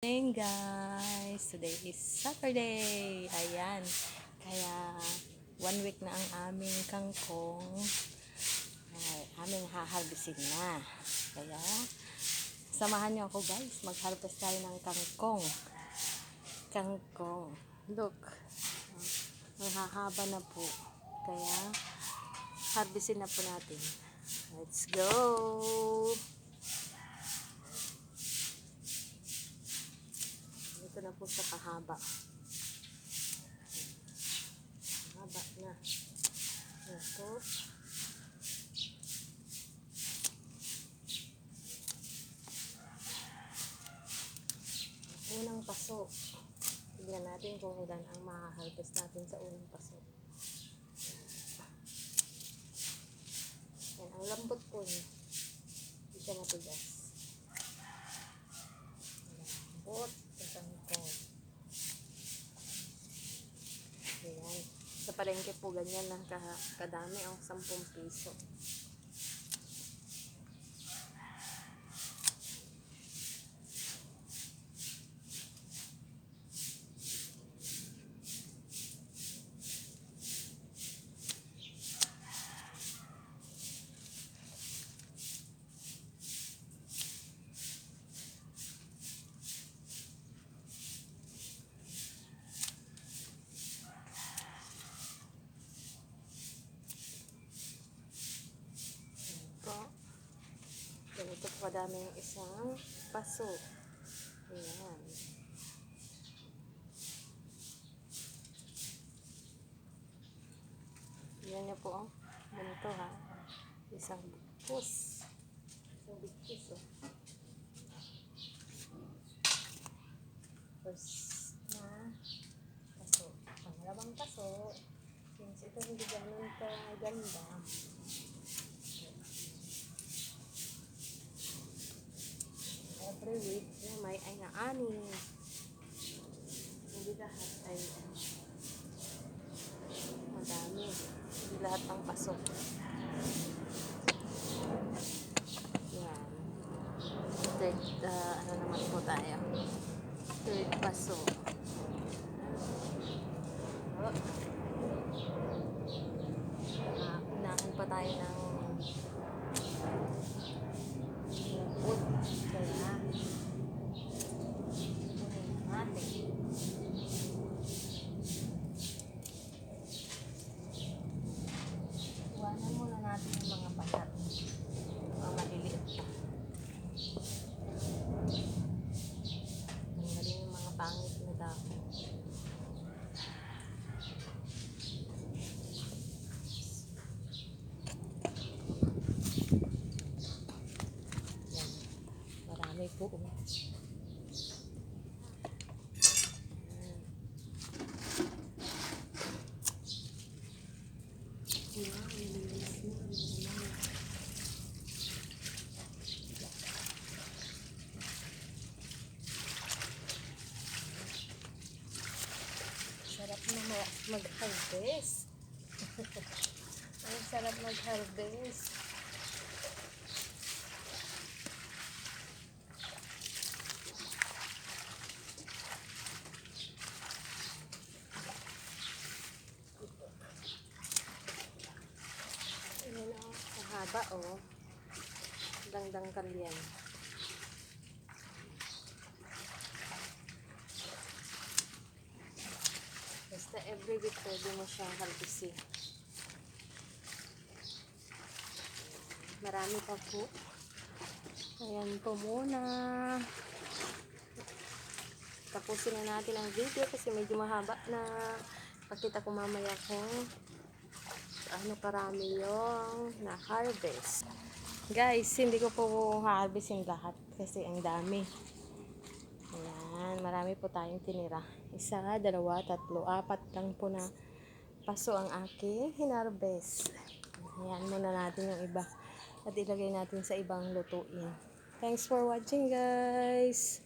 Morning guys! Today is Saturday. Ayan. Kaya 1 week na ang aming kangkong. Ay, aming haharbisin na. Kaya samahan niyo ako guys. Mag-harvest tayo ng kangkong. Kangkong. Look. Ang hahaba na po. Kaya harbisin na po natin. Let's go! Ito na po sa kahaba. Haba na. Ito. Unang paso. Tignan natin kung ilan ang maha-harvest natin sa unang paso. Yan, ang lambot po niya. Hindi siya matigas. Lambot. Kangkong. Ayan. Sa palengke po ganyan lang kadami ang 10 piso. Ganito po kadami yung isang paso. Ayan. Ayan niyo po. Ganito ha. Isang bigkis. Isang bigkis oh. First na paso. Pangalawang paso. Since ito hindi ganun kaganda. Every week na may ay na-ani. Hindi lahat ay madami. Hindi lahat ng paso. Yan. Third, ano naman po tayo? Third paso. Oh. Unahan pa tayo ng wood. Kaya natin. Iwanan muna natin yung mga balat. Mga maliliit pa. Tanggalin yung mga pangit na dahon. Yan. Marami po. Sarap na mag-harvest. Ang sarap mag-harvest. Ayan o, kahaba o. Dangdang yan. Basta every week pwede mo siyang harvestin. Marami pa po. Ayan po muna. Tapusin na natin ang video kasi medyo mahaba na. Pakita ko mamaya kung ano karami yung na-harvest. Guys, hindi ko po ha-harvestin lahat kasi ang dami. Ayan, marami po tayong tinira. 1, 2, 3, 4 lang po na paso ang aking hinarvest. Ayan muna natin yung iba at ilagay natin sa ibang lutuin. Thanks for watching guys!